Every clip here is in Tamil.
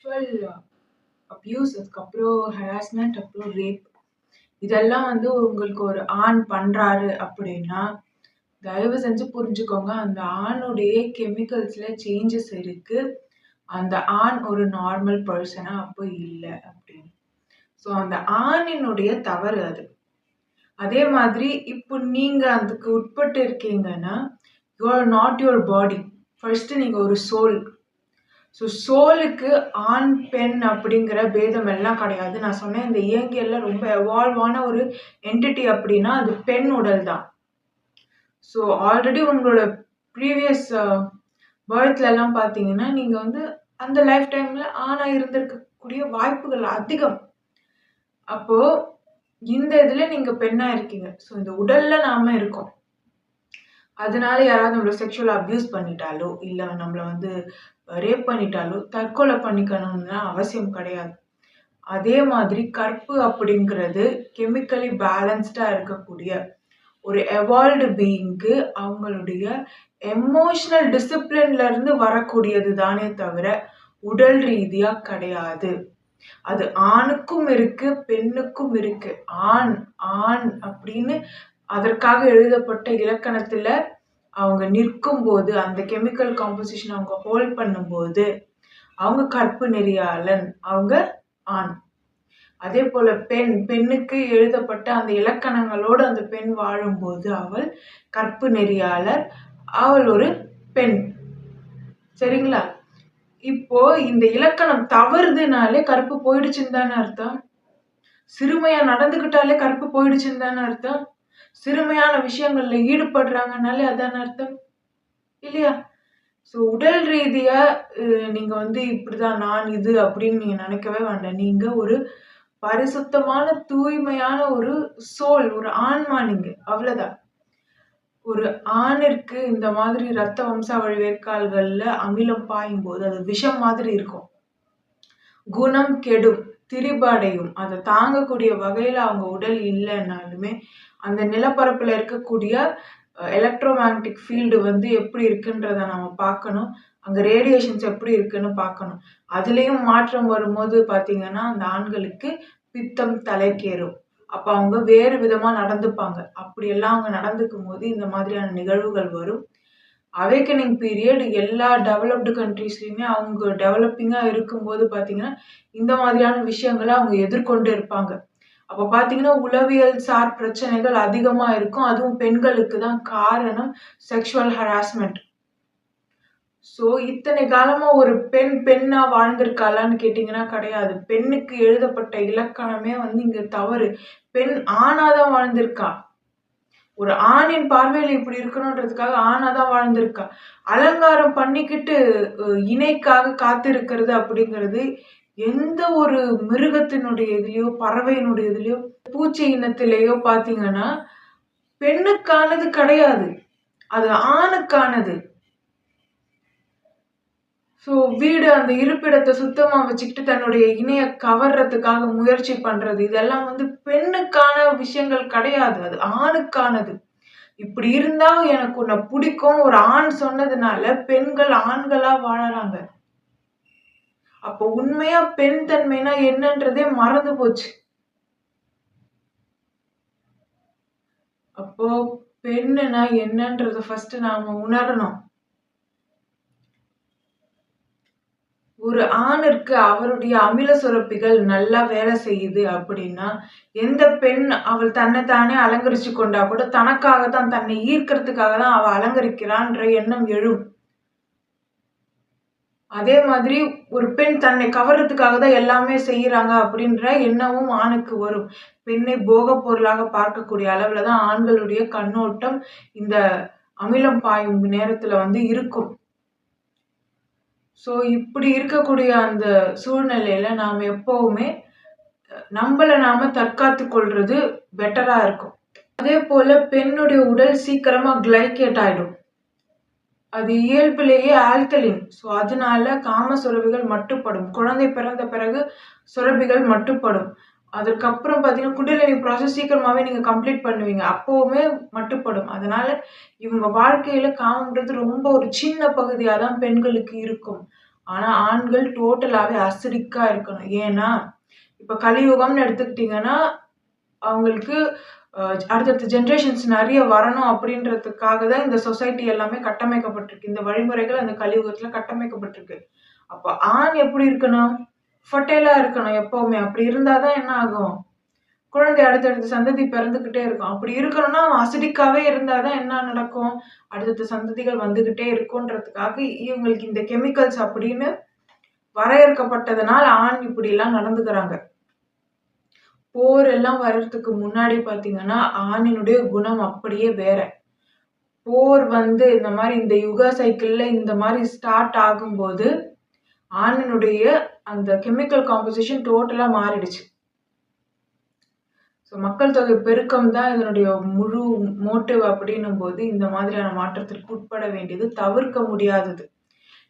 செக்ஷுவல் அப்யூஸ், அதுக்கப்புறம் ஹராஸ்மெண்ட், அப்புறம் ரேப், இதெல்லாம் வந்து உங்களுக்கு ஒரு ஆண் பண்றாரு அப்படின்னா, தயவு செஞ்சு புரிஞ்சுக்கோங்க. அந்த ஆணுடைய கெமிக்கல்ஸ்ல சேஞ்சஸ் இருக்கு. அந்த ஆண் ஒரு நார்மல் பர்சனா அப்போ இல்ல அப்படின்னு. ஸோ அந்த ஆணினுடைய தவறு அது. அதே மாதிரி இப்போ நீங்க அதுக்கு உட்பட்டு இருக்கீங்கன்னா, you are not your body. First நீங்க ஒரு சோல். ஸோ சோலுக்கு ஆண், பெண் அப்படிங்கிற பேதம் எல்லாம் கிடையாது. நான் சொன்னேன் இந்த இயங்கியல்ல ரொம்ப எவால்வான ஒரு என்டிட்டி அப்படின்னா அது பெண் உடல் தான். ஸோ ஆல்ரெடி உங்களோட ப்ரீவியஸ் பர்த்ல எல்லாம் பார்த்தீங்கன்னா, நீங்க வந்து அந்த லைஃப் டைம்ல ஆணா இருந்திருக்கக்கூடிய வாய்ப்புகள் அதிகம். அப்போ இந்த இதுல நீங்க பெண்ணா இருக்கீங்க. ஸோ இந்த உடல்ல நாம இருக்கோம். அதனால யாராவது நம்மள செக்ஷுவல் அப்யூஸ் பண்ணிட்டாலோ, இல்ல நம்மள வந்து ரேப் பண்ணிட்டாலோ, தற்கொலை பண்ணிக்கணும்னு அவசியம் கிடையாது. அதே மாதிரி கற்பு அப்படிங்கிறது கெமிக்கலி பேலன்ஸ்டா இருக்கக்கூடிய ஒரு எவால்வ்டு பீயிங்க்கு அவங்களுடைய எமோஷனல் டிசிப்ளின்ல இருந்து வரக்கூடியது தானே தவிர உடல் ரீதியா கிடையாது. அது ஆணுக்கும் இருக்கு, பெண்ணுக்கும் இருக்கு. ஆண் ஆண் அப்படின்னு அதற்காக எழுதப்பட்ட இலக்கணத்துல அவங்க நிற்கும் போது, அந்த கெமிக்கல் காம்போசிஷன் அவங்க ஹோல்ட் பண்ணும்போது அவங்க கற்பு நெறியாளன், அவங்க ஆண். அதே போல பெண், பெண்ணுக்கு எழுதப்பட்ட அந்த இலக்கணங்களோடு அந்த பெண் வாழும்போது அவள் கற்பு நெறியாளர், அவள் ஒரு பெண். சரிங்களா? இப்போ இந்த இலக்கணம் தவறுதுனாலே கற்பு போயிடுச்சுன்னு தானே அர்த்தம். சிறுமையா நடந்துகிட்டாலே கற்பு போயிடுச்சுன்னு தானே அர்த்தம். சிறுமையான விஷயங்கள்ல ஈடுபடுறாங்கனாலே அதான அர்த்தம் இல்லையா? ஸோ உடல் ரீதியா நீங்க வந்து இப்படிதான் நான் இது அப்படின்னு நீங்க நினைக்கவே வேண்டாம். நீங்க ஒரு பரிசுத்தமான தூய்மையான ஒரு சோல், ஒரு ஆன்மா நீங்க, அவ்வளவுதான். ஒரு ஆணிற்கு இந்த மாதிரி ரத்த வம்சாவழி வேர்க்கால்கள்ல அமிலம் பாயும் போது அது விஷம் மாதிரி இருக்கும். குணம் கெடும், திரிபடையும். அதை தாங்கக்கூடிய வகையில அவங்க உடல் இல்லைன்னாலுமே அந்த நிலப்பரப்புல இருக்கக்கூடிய எலக்ட்ரோமேக்னெட்டிக் ஃபீல்டு வந்து எப்படி இருக்குன்றத நம்ம பார்க்கணும். அங்க ரேடியேஷன்ஸ் எப்படி இருக்குன்னு பார்க்கணும். அதுலயும் மாற்றம் வரும்போது பார்த்தீங்கன்னா அந்த ஆண்களுக்கு பித்தம் தலைக்கேறும். அப்ப அவங்க வேறு விதமா நடந்துப்பாங்க. அப்படியெல்லாம் அவங்க நடந்துக்கும் போது இந்த மாதிரியான நிகழ்வுகள் வரும். அவேக்கனிங் பீரியட் எல்லா டெவலப்டு கண்ட்ரீஸ்லயுமே அவங்க டெவலப்பிங்கா இருக்கும்போது பார்த்தீங்கன்னா, இந்த மாதிரியான விஷயங்கள அவங்க எதிர்கொண்டு இருப்பாங்க. அப்ப பார்த்தீங்கன்னா, உளவியல் சார் பிரச்சனைகள் அதிகமா இருக்கும். அதுவும் பெண்களுக்கு தான் காரணம் செக்ஷுவல் ஹராஸ்மென்ட். ஸோ இத்தனை காலமா ஒரு பெண் பெண்ணா வாழ்ந்திருக்காளான்னு கேட்டீங்கன்னா கிடையாது. பெண்ணுக்கு எழுதப்பட்ட இலக்கணமே வந்து இங்க தவறு. பெண் ஆணா தான் வாழ்ந்திருக்கா. ஒரு ஆணின் பார்வையில இப்படி இருக்கணுன்றதுக்காக ஆணா தான் வாழ்ந்திருக்கா. அலங்காரம் பண்ணிக்கிட்டு இணைக்காக காத்திருக்கிறது அப்படிங்கிறது எந்த ஒரு மிருகத்தினுடைய இதுலயோ, பறவையினுடைய இதுலயோ, பூச்சி இனத்திலேயோ பார்த்தீங்கன்னா, பெண்ணுக்கானது கிடையாது. அது ஆணுக்கானது. ஸோ வீடு அந்த இருப்பிடத்தை சுத்தமா வச்சுக்கிட்டு தன்னுடைய இணைய கவர்றதுக்காக முயற்சி பண்றது, இதெல்லாம் வந்து பெண்ணுக்கான விஷயங்கள் கிடையாது. அது ஆணுக்கானது. இப்படி இருந்தா எனக்கு உன்னை பிடிக்கும்னு ஒரு ஆண் சொன்னதுனால பெண்கள் ஆண்களா வாழறாங்க. அப்போ உண்மையா பெண் தன்மைனா என்னன்றதே மறந்து போச்சு. அப்போ பெண்ணுனா என்னன்றத ஃபர்ஸ்ட் நாம உணரணும். ஒரு ஆணிற்கு அவருடைய அமில சுரப்பிகள் நல்லா வேலை செய்யுது அப்படின்னா, எந்த பெண் அவள் தன்னைத்தானே அலங்கரிச்சு கொண்டா கூட தனக்காக தான், தன்னை ஈர்க்கிறதுக்காக தான் அவ அலங்கரிக்கிறான்ற எண்ணம் எழும். அதே மாதிரி ஒரு பெண் தன்னை கவர்றதுக்காக தான் எல்லாமே செய்யறாங்க அப்படின்ற எண்ணமும் ஆணுக்கு வரும். பெண்ணை போகப் பொருளாக பார்க்கக்கூடிய அளவுல தான் ஆண்களுடைய கண்ணோட்டம் இந்த அமிலம் பாயும் நேரத்துல வந்து இருக்கும். ஸோ இப்படி இருக்கக்கூடிய அந்த சூழ்நிலையில நாம எப்பவுமே நம்மள நாம தற்காத்துக் கொள்றது பெட்டரா இருக்கும். அதே போல பெண்ணுடைய உடல் சீக்கிரமா கிளைகேட் ஆயிடும். அது இயல்பிலேயே ஆல்கலின். ஸோ அதனால காம சுரபிகள் மட்டுப்படும். குழந்தை பிறந்த பிறகு சுரபிகள் மட்டுப்படும். அதுக்கப்புறம் பார்த்தீங்கன்னா, குண்டலினி ப்ராசஸ் சீக்கிரமாவே நீங்க கம்ப்ளீட் பண்ணுவீங்க. அப்பவுமே மட்டுப்படும். அதனால இவங்க வாழ்க்கையில காமம்ன்றது ரொம்ப ஒரு சின்ன பகுதியா தான் பெண்களுக்கு இருக்கும். ஆனா ஆண்கள் டோட்டலாவே அசிடிக்கா இருக்கணும். ஏன்னா, இப்ப கலியுகம்னு எடுத்துக்கிட்டீங்கன்னா, அவங்களுக்கு அடுத்தடுத்த ஜெனரேஷன்ஸ் நெறைய வரணும் அப்படின்றதுக்காக தான் இந்த சொசைட்டி எல்லாமே கட்டமைக்கப்பட்டிருக்கு. இந்த வழிமுறைகள் அந்த கலியுகத்துல கட்டமைக்கப்பட்டிருக்கு. அப்ப ஆண் எப்படி இருக்கணும்? ஃபெர்டைலா இருக்கணும் எப்பவுமே. அப்படி இருந்தா தான் என்ன ஆகும்? குழந்தை அடுத்தடுத்த சந்ததி பிறந்துகிட்டே இருக்கும். அப்படி இருக்கணும்னா, அவன் அசிடிக்காவே இருந்தா தான் என்ன நடக்கும்? அடுத்தடுத்த சந்ததிகள் வந்துகிட்டே இருக்குன்றதுக்காக இவங்களுக்கு இந்த கெமிக்கல்ஸ் அப்படின்னு வரையறுக்கப்பட்டதனால ஆண் இப்படிலாம் நடந்துக்கிறாங்க. போர் எல்லாம் வர்றதுக்கு முன்னாடி பார்த்தீங்கன்னா, ஆணினுடைய குணம் அப்படியே வேற. போர் வந்து இந்த மாரி இந்த யுக சைக்கிள்ல இந்த மாரி ஸ்டார்ட் ஆகும்போது, ஆணினுடைய அந்த கெமிக்கல் காம்போசிஷன் டோட்டலா மாறிடுச்சு. ஸோ மக்கள் தொகை பெருக்கம் தான் இதனுடைய முழு மோட்டிவ் அப்படின்னும்போது, இந்த மாதிரியான மாற்றத்திற்கு உட்பட வேண்டியது தவிர்க்க முடியாதது.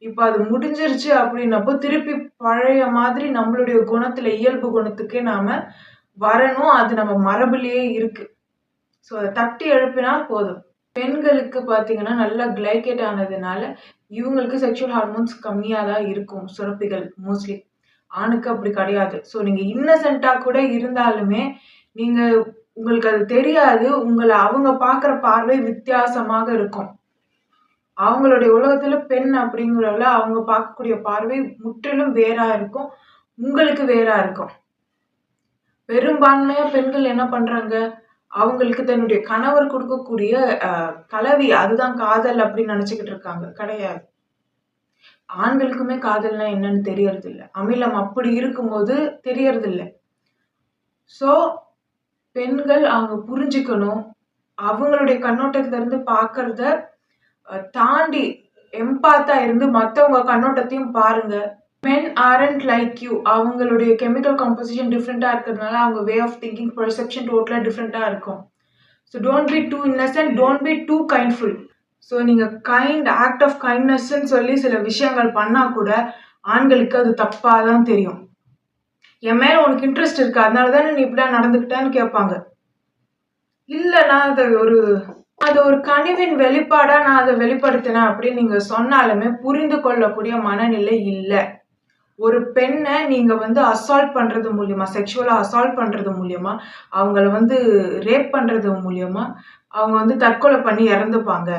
இப்ப அது முடிஞ்சிருச்சு அப்படின்னப்போ, திருப்பி பழைய மாதிரி நம்மளுடைய குணத்துல இயல்பு குணத்துக்கே நாம வரணும். அது நம்ம மரபுலயே இருக்கு. ஸோ அத தட்டி எழுப்பினா போதும். பெண்களுக்கு பார்த்தீங்கன்னா, நல்லா கிளைகேட் ஆனதுனால, இவங்களுக்கு செக்சுவல் ஹார்மோன்ஸ் கம்மியா தான் இருக்கும். சுரப்பிகள் மோஸ்ட்லி. ஆணுக்கு அப்படி கிடையாது. ஸோ நீங்க இன்னசென்ட்டா கூட இருந்தாலுமே, நீங்க உங்களுக்கு அது தெரியாது. உங்கள அவங்க பார்க்குற பார்வை வித்தியாசமாக இருக்கும். அவங்களுடைய உலகத்துல பெண் அப்படிங்கிறவள அவங்க பார்க்கக்கூடிய பார்வை முற்றிலும் வேறா இருக்கும். உங்களுக்கு வேறா இருக்கும். பெரும்பான்மையா பெண்கள் என்ன பண்றாங்க? அவங்களுக்கு தன்னுடைய கணவர் குடுக்கக்கூடிய கலவி அதுதான் காதல் அப்படின்னு நெனச்சுக்கிட்டு இருக்காங்க. கிடையாது. ஆண்களுக்குமே காதல்னா என்னன்னு தெரியறதில்ல. அமிலம் அப்படி இருக்கும்போது தெரியறதில்ல. ஸோ பெண்கள் அவங்க புரிஞ்சுக்கணும். அவங்களுடைய கண்ணோட்டத்துல இருந்து பார்க்கறத தாண்டி எம்பாத்தா இருந்து மத்தவங்க கண்ணோட்டத்தையும் பாருங்க. மென் ஆரன்ட் லைக் யூ. அவங்களுடைய கெமிக்கல் காம்போசிஷன் டிஃப்ரெண்ட்டா இருக்கிறதுனால அவங்க வே ஆஃப் திங்கிங், பெர்செப்ஷன் டோட்டலா டிஃப்ரெண்ட்டா இருக்கும். So don't be too innocent, don't be too kindful. So நீங்க ஆக்ட் ஆஃப் கைண்ட்னஸ்ன்னு சொல்லி சில விஷயங்கள் பண்ணா கூட ஆண்களுக்கு அது தப்பா தான் தெரியும். என் மேல உனக்கு இன்ட்ரெஸ்ட் இருக்கு, அதனால தானே நீ இப்படிலாம் நடந்துக்கிட்டேன்னு கேட்பாங்க. இல்ல நான் அது ஒரு கனிவின் வெளிப்பாடா நான் அதை வெளிப்படுத்தினேன் அப்படின்னு நீங்க சொன்னாலுமே புரிந்து கொள்ளக்கூடிய மனநிலை இல்ல. ஒரு பெண்ண நீங்க அசால்ட் பண்றது மூலியமா, செக்ஷுவலா அசால்ட் பண்றது மூலியமா, அவங்கள ரேப் பண்றது மூலியமா, அவங்க தற்கொலை பண்ணி இறந்துப்பாங்க.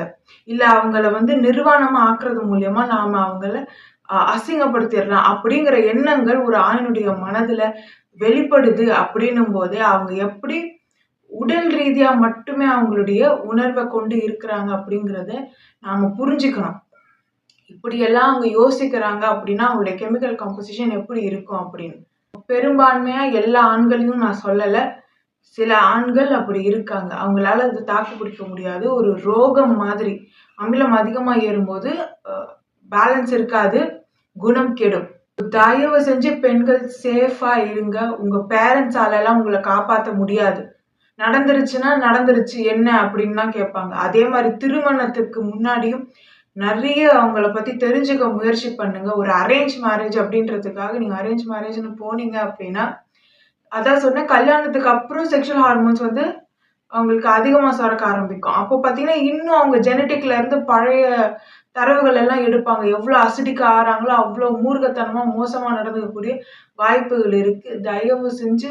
இல்ல அவங்கள நிர்வாணமா ஆக்குறது மூலியமா நாம அவங்கள அசிங்கப்படுத்திடலாம் அப்படிங்கிற எண்ணங்கள் ஒரு ஆணினுடைய மனதுல வெளிப்படுது அப்படின்னும் போதே அவங்க எப்படி உடல் ரீதியா மட்டுமே அவங்களுடைய உணர்வை கொண்டு இருக்கிறாங்க அப்படிங்கிறத நாம புரிஞ்சுக்கணும். இப்படியெல்லாம் அவங்க யோசிக்கிறாங்க அப்படின்னா அவங்களுடைய கெமிக்கல் காம்போசிஷன் எப்படி இருக்கும் அப்படின்னு. பெரும்பான்மையா எல்லா ஆண்களையும் நான் சொல்லல. சில ஆண்கள் அப்படி இருக்காங்க. அவங்களால அது தாக்கு பிடிக்க முடியாது. ஒரு ரோகம் மாதிரி. அமிலம் அதிகமா ஏறும்போது பேலன்ஸ் இருக்காது. குணம் கெடும். தயவு செஞ்சு பெண்கள் சேஃபா இருங்க. உங்க பேரண்ட்ஸால எல்லாம் உங்களை காப்பாற்ற முடியாது. நடந்துருச்சுன்னா நடந்துருச்சு என்ன அப்படின்னு தான் கேட்பாங்க. அதே மாதிரி திருமணத்துக்கு முன்னாடியும் நிறைய அவங்கள பத்தி தெரிஞ்சுக்க முயற்சி பண்ணுங்க. ஒரு அரேஞ்ச் மேரேஜ் அப்படின்றதுக்காக நீங்க அரேஞ்ச் மேரேஜ்னு போனீங்க அப்படின்னா, அதான் சொன்னேன் கல்யாணத்துக்கு அப்புறம் செக்ஷுவல் ஹார்மோன்ஸ் அவங்களுக்கு அதிகமா சுரக்க ஆரம்பிக்கும். அப்போ பார்த்தீங்கன்னா, இன்னும் அவங்க ஜெனடிக்ல இருந்து பழைய தரவுகள் எல்லாம் எடுப்பாங்க. எவ்வளோ அசிடிக் ஆறாங்களோ, அவ்வளோ மூர்க்கத்தனமா மோசமா நடந்துக்கக்கூடிய வாய்ப்புகள் இருக்கு. தயவு செஞ்சு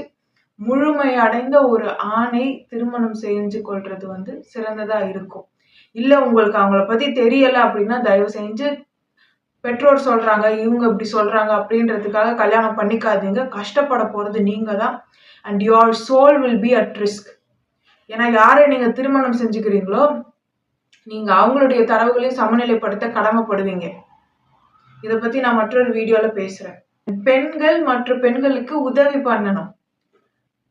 முழுமை அடைந்த ஒரு ஆணை திருமணம் செஞ்சு கொள்றது சிறந்ததா இருக்கும். இல்ல உங்களுக்கு அவங்கள பத்தி தெரியல அப்படின்னா தயவு செஞ்சு பெற்றோர் சொல்றாங்க, இவங்க இப்படி சொல்றாங்க அப்படின்றதுக்காக கல்யாணம் பண்ணிக்காதீங்க. கஷ்டப்பட போறது நீங்க தான். And your soul will be at risk. ஏன்னா யாரை நீங்க திருமணம் செஞ்சுக்கிறீங்களோ, நீங்க அவங்களுடைய தரவுகளையும் சமநிலைப்படுத்த கடமைப்படுவீங்க. இதை பத்தி நான் மற்றொரு வீடியோல பேசுறேன். பெண்கள் மற்ற பெண்களுக்கு உதவி பண்ணணும்.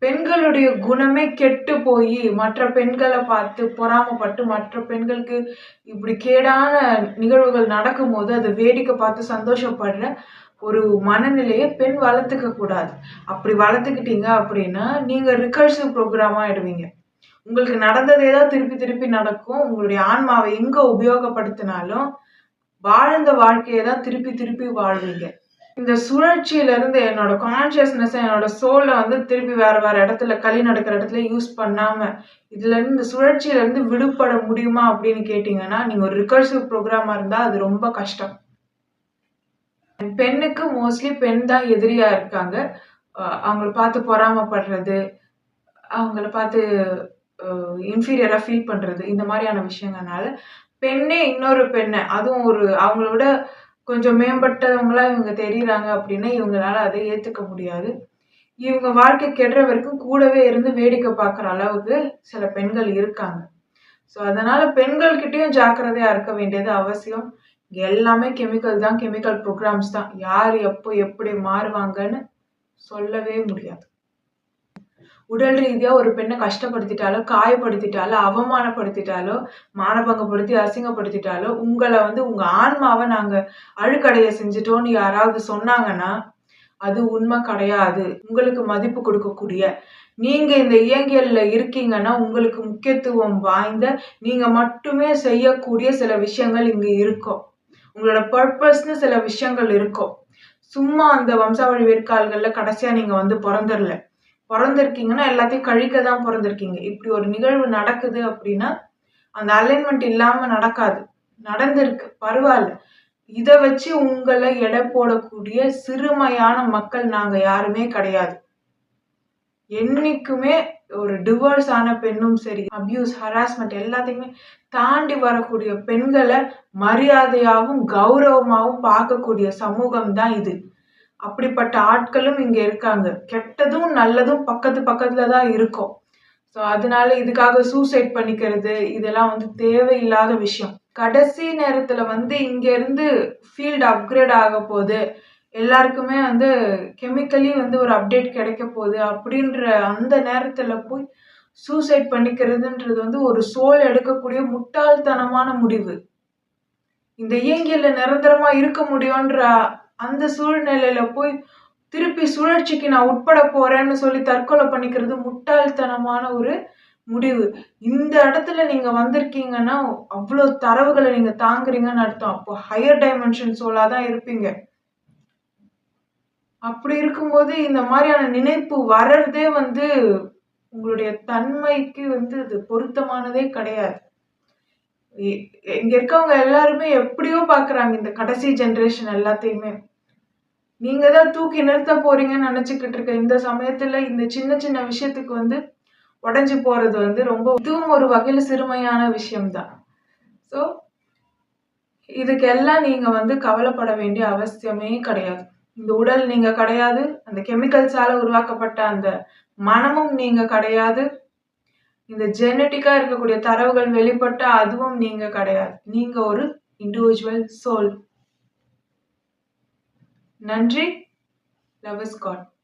பெண்களுடைய குணமே கெட்டு போய் மற்ற பெண்களை பார்த்து பொறாமப்பட்டு மற்ற பெண்களுக்கு இப்படி கேடான நிகழ்வுகள் நடக்கும்போது அதை வேடிக்கை பார்த்து சந்தோஷப்படுற ஒரு மனநிலையை பெண் வளர்த்துக்க கூடாது. அப்படி வளர்த்துக்கிட்டீங்க அப்படின்னா நீங்க ரிகர்சிவ் ப்ரோக்ராமா ஆயிடுவீங்க. உங்களுக்கு நடந்ததே தான் திருப்பி திருப்பி நடக்கும். உங்களுடைய ஆன்மாவை எங்க உபயோகப்படுத்தினாலும் வாழ்ந்த வாழ்க்கையை தான் திருப்பி திருப்பி வாழ்வீங்க. இந்த சுழற்சியில இருந்து என்னோட கான்சியஸ்னஸ், என்னோட சோலை திருப்பி வேற வேற இடத்துல களி நடக்கிற இடத்துல யூஸ் பண்ணாம இதுல இருந்து இந்த சுழற்சியில இருந்து விடுபட முடியுமா அப்படின்னு கேட்டீங்கன்னா, நீங்க ஒரு ரிகர்சிவ் ப்ரோக்ராமா இருந்தா அது ரொம்ப கஷ்டம். பெண்ணுக்கு மோஸ்ட்லி பெண் தான் எதிரியா இருக்காங்க. அவங்கள பார்த்து பொறாமைப்படுறது, அவங்கள பார்த்து இன்ஃபீரியரா ஃபீல் பண்றது, இந்த மாரியான விஷயங்கள்னால, பெண்ணே இன்னொரு பெண்ண, அதுவும் அவங்கள விட கொஞ்சம் மேம்பட்டவங்களா இவங்க தெரியிறாங்க அப்படின்னா, இவங்களால அத ஏத்துக்க முடியாது. இவங்க வாழ்க்கை கெடுற வரைக்கும் கூடவே இருந்து வேடிக்கை பார்க்குற அளவுக்கு சில பெண்கள் இருக்காங்க. ஸோ, அதனால பெண்கள் கிட்டயும் ஜாக்கிரதையா இருக்க வேண்டியது அவசியம். இங்க எல்லாமே கெமிக்கல் தான், கெமிக்கல் ப்ரோகிராம்ஸ் தான். யார் எப்போ எப்படி மாறுவாங்கன்னு சொல்லவே முடியாது. உடல் ரீதியா ஒரு பெண்ண கஷ்டப்படுத்திட்டாலோ, காயப்படுத்திட்டாலோ, அவமானப்படுத்திட்டாலோ, மானபங்கப்படுத்தி அசிங்கப்படுத்திட்டாலோ, உங்கள உங்க ஆன்மாவ நாங்க அழுக்கடைய செஞ்சுட்டோம்னு யாராவது சொன்னாங்கன்னா, அது உண்மை கிடையாது. உங்களுக்கு மதிப்பு கொடுக்கக்கூடிய, நீங்க இந்த இயங்கியல்ல இருக்கீங்கன்னா, உங்களுக்கு முக்கியத்துவம் வாய்ந்த, நீங்க மட்டுமே செய்யக்கூடிய சில விஷயங்கள் இங்க இருக்கும். உங்களோட பர்ப்பஸ்ன்னு சில விஷயங்கள் இருக்கும். சும்மா அந்த வம்சாவழி வேட்கால்கள்ல கடைசியா நீங்க பொறந்துரல. பொறந்திருக்கீங்கன்னா, எல்லாத்தையும் கழிக்க தான் பொறந்திருக்கீங்க. இப்படி ஒரு நிகழ்வு நடக்குது அப்படின்னா, அந்த அலைன்மென்ட் இல்லாம நடக்காது. நடந்திருக்கு. பரவால்ல. இத வச்சு உங்கள எடை போடக்கூடிய சிறுமையான மக்கள் நாங்க யாருமே கிடையாது. என்னைக்குமே ஒரு டிவோர்ஸ் ஆன பெண்ணும் சரி, அபியூஸ், ஹராஸ்மென்ட் எல்லாத்தையுமே தாண்டி வரக்கூடிய பெண்கள மரியாதையாவும், கௌரவமாவும் பார்க்கக்கூடிய சமூகம் தான் இது. அப்படிப்பட்ட ஆட்களும் இங்க இருக்காங்க. கெட்டதும், நல்லதும் பக்கத்துல தான் இருக்கும். ஸோ, அதனால இதுக்காக சூசைட் பண்ணிக்கிறது, இதெல்லாம் தேவையில்லாத விஷயம். கடைசி நேரத்துல இங்க இருந்து ஃபீல்டு அப்கிரேட் ஆகப்போது. எல்லாருக்குமே கெமிக்கலி ஒரு அப்டேட் கிடைக்க போகுது அப்படின்ற அந்த நேரத்துல போய் சூசைட் பண்ணிக்கிறதுன்றது ஒரு சோல் எடுக்கக்கூடிய முட்டாள்தனமான முடிவு. இந்த இயங்கியல்ல நிரந்தரமா இருக்க முடியும்ன்ற அந்த சூழ்நிலையில போய் திருப்பி சுழற்சிக்கு நான் உட்பட போறேன்னு சொல்லி தற்கொலை பண்ணிக்கிறது முட்டாள்தனமான ஒரு முடிவு. இந்த இடத்துல நீங்க வந்திருக்கீங்கன்னா, அவ்வளோ தரவுகளை நீங்க தாங்குறீங்கன்னு அர்த்தம். அப்போ ஹையர் டைமென்ஷன் சோலா தான் இருப்பீங்க. அப்படி இருக்கும்போது இந்த மாதிரியான நினைப்பு வர்றதே உங்களுடைய தன்மைக்கு அது பொருத்தமானதே கிடையாது. இங்க இருக்கவங்க எல்லாருமே எப்படியோ பாக்குறாங்க இந்த கடைசி ஜெனரேஷன் எல்லாத்தையுமே. நீங்க தான் தூக்கி நிறுத்த போறீங்கன்னு நினைச்சுக்கிட்டு இருக்க இந்த சமயத்துல இந்த சின்ன சின்ன விஷயத்துக்கு உடைஞ்சு போறது ரொம்ப இதுவும் ஒரு வகையில சிறுமையான விஷயம்தான். ஸோ, இதுக்கெல்லாம் நீங்க கவலைப்பட வேண்டிய அவசியமே கிடையாது. இந்த உடல் நீங்க கிடையாது. அந்த கெமிக்கல்ஸால உருவாக்கப்பட்ட அந்த மனமும் நீங்க கிடையாது. இந்த ஜெனட்டிக்கா இருக்கக்கூடிய தரவுகள் வெளிப்பட்ட அதுவும் நீங்க கிடையாது. நீங்க ஒரு இண்டிவிஜுவல் சோல். நன்றி. Love is God.